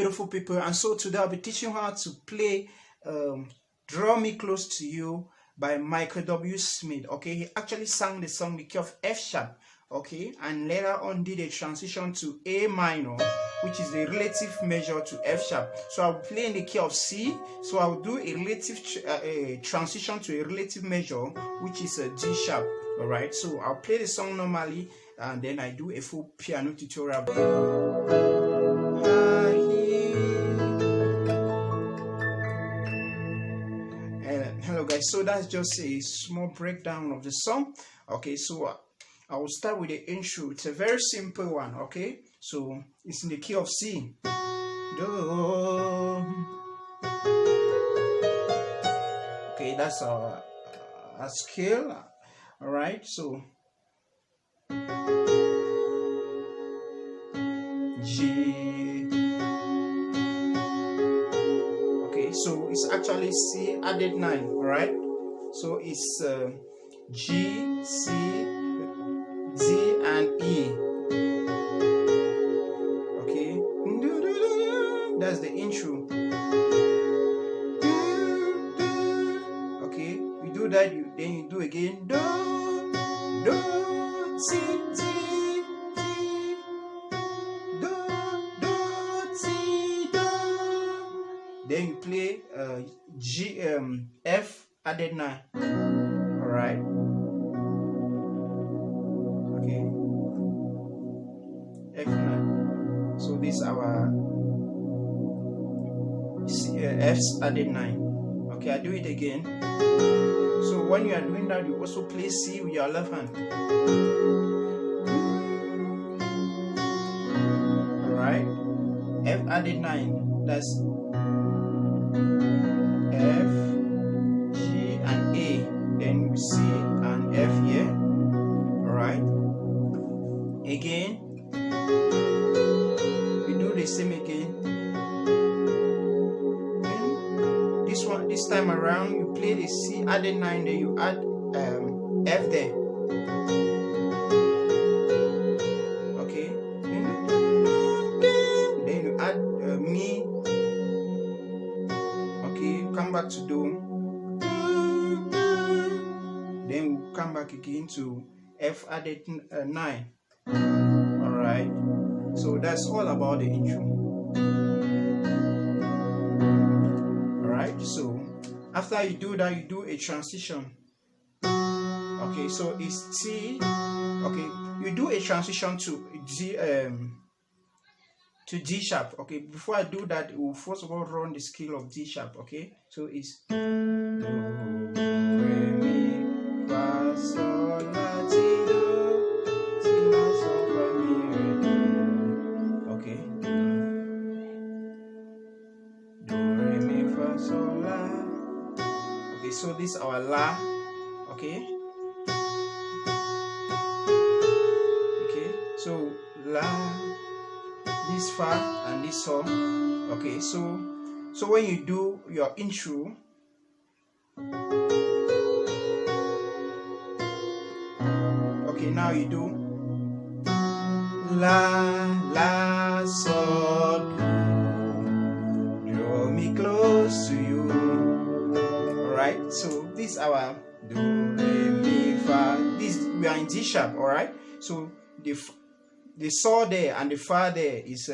beautiful people, and so today I'll be teaching you how to play Draw Me Close to You by Michael W.Smith. Okay, he actually sang the song in the key of F sharp, okay, and later on did a transition to A minor, which is the relative measure to F sharp. So I'll play in the key of C, so I'll do a relative transition to a relative measure, which is a D sharp. All right, so I'll play the song normally, and then I do a full piano tutorial. Hello guys, so that's just a small breakdown of the song. Okay, so I will start with the intro. It's a very simple one. Okay, so it's in the key of C. Do. Okay, that's our scale. All right, so G. Okay, so it's actually C added 9. All right, so it's G, C, D, and E. Okay, that's the intro. Okay, we do that. Then you do again. Do, C, D, D, do, C, do. Then you play G, F added 9. All right. Okay. F9. So this is our F's added 9. Okay, I do it again. So when you are doing that, you also play C with your left hand. All right. F added 9. That's F, G, and A. Then C and F here. Alright. Again. We do the same again. And this time around you play the C added 9, then you add F there. Okay. Then you add Mi. Come back to Do, then we'll come back again to F added 9. All right, so that's all about the intro. All right, so after you do that, you do a transition. Okay, so it's C. Okay, you do a transition to D sharp. Okay, before I do that, we'll first of all run the scale of D sharp. Okay, so it's Do, Re, Mi, Fa, Sol, La, Ti, Do, Si, La, Sol, Fa, Mi, Re, Do. Okay, Do, Re, Mi, Fa, Sol, La. Okay, so this is our La. Okay, okay, so La, this Fa and this Sol. Okay, so when you do your intro, okay, now you do La, La, Sol, Do, draw me close to you. Alright, so this is our Do, Re, Mi, Fa. This we are in D sharp. Alright, so the Sol there and the Fa there is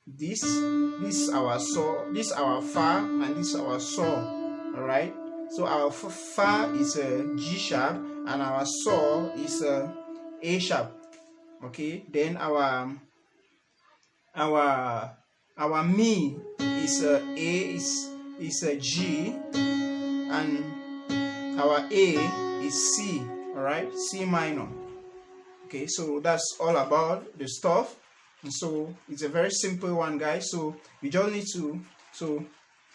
this is our Sol, this is our Fa, and this is our Sol. All right, so our Fa is G sharp and our Sol is A sharp. Okay, then our Mi is A is G, and our A is C. All right, C minor. Okay, so that's all about the stuff, and so it's a very simple one, guys. So you just need to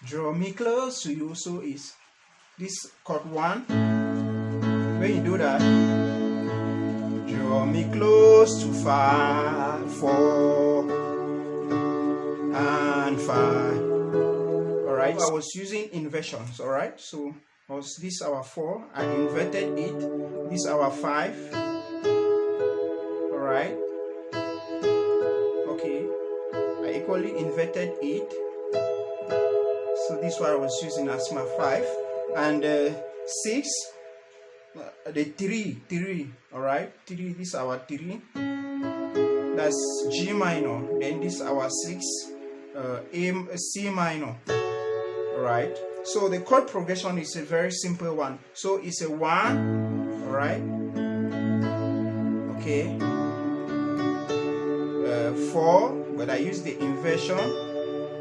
draw me close to you. So it's this chord 1. When you do that, draw me close to 5, 4, and 5. All right, I was using inversions. All right, so this is our 4. I inverted it. This is our 5. Right? Okay, I equally inverted it. So this one I was using as my 5, and 6, the 3, all right, 3, this is our 3, that's G minor, then this is our 6, C minor, all right. So the chord progression is a very simple one. So it's a 1, all right, okay, 4, but I use the inversion.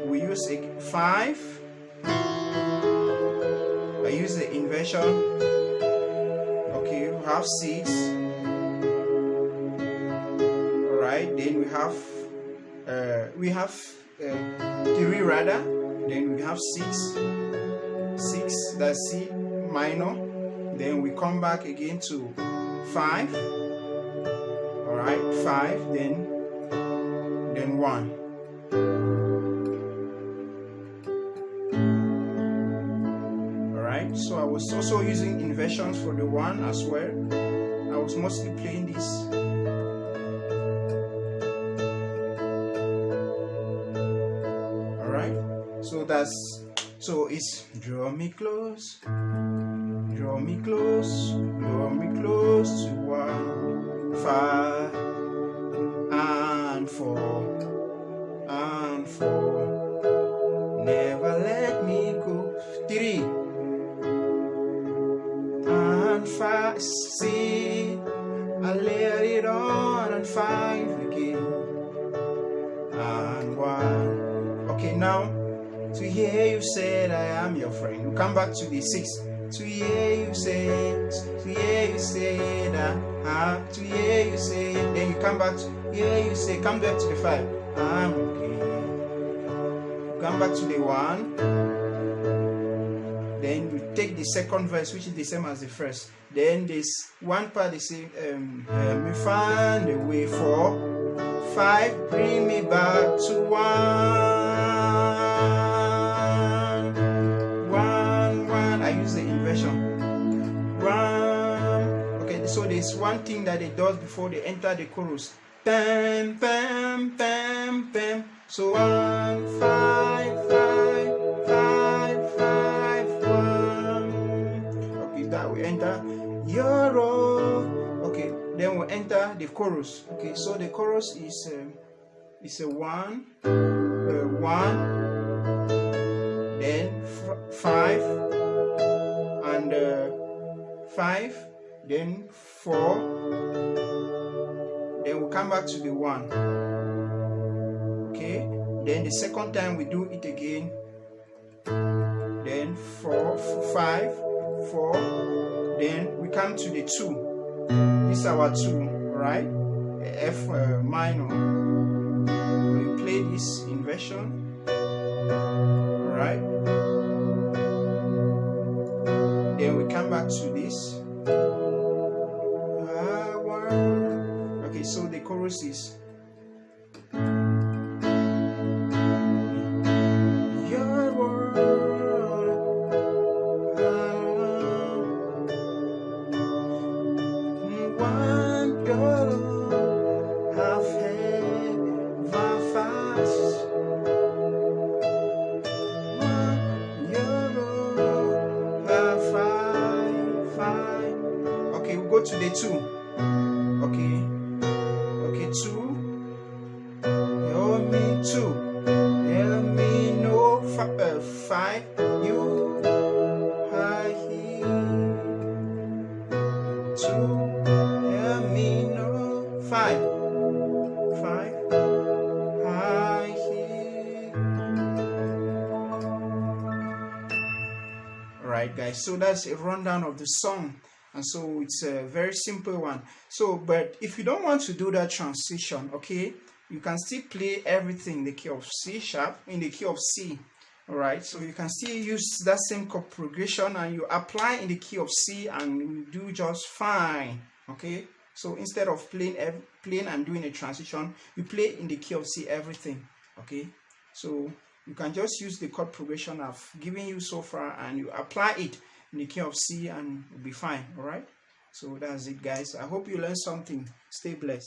We use a 5, I use the inversion. Okay, we have 6, all right, then we have 3 rather, then we have 6, that's C minor, then we come back again to 5, all right, 5, then 1. Alright, so I was also using inversions for the 1 as well. I was mostly playing this. Alright, so it's draw me close, draw me close, draw me close to 1, 5 and 4 and 4, never let me go, 3 and 5, see, I let it on, and 5 again, and 1. Okay, now to hear you say I am your friend, we come back to the 6. To hear you say that, to hear you say, then you come back to hear you say, come back to the 5, I'm okay. Come back to the 1, then we take the second verse, which is the same as the first. Then this one part is saying, me find a way for 5, bring me back to 1. I use the inversion. 1. Okay, so there's one thing that it does before they enter the chorus. Bam, bam, bam, bam. So 1, 5, 5, 5, 5, 1. Okay, that we enter your road. Okay, then we enter the chorus. Okay, so the chorus is a 1, 1, then 5, and 5, then 4. Then we come back to the 1. Okay, then the second time we do it again. Then 4, 5, 4. Then we come to the 2. This is our 2, right? F minor. We play this inversion. Alright. Then we come back to this. Okay, so the chorus is your world, one girl have ever fast, your 5. Okay, we go to the 2. Okay. 2, help me 2, help me no 5, you are here, 2, help me no 5, I here. Alright guys, so that's a rundown of the song. And so it's a very simple one. So, but if you don't want to do that transition, okay, you can still play everything in the key of C sharp, in the key of C. Alright, so you can still use that same chord progression and you apply in the key of C and you do just fine. Okay, so instead of playing and doing a transition, you play in the key of C everything. Okay, so you can just use the chord progression I've given you so far and you apply it in the key of C and you'll be fine. All right, so that's it guys. I hope you learned something. Stay blessed.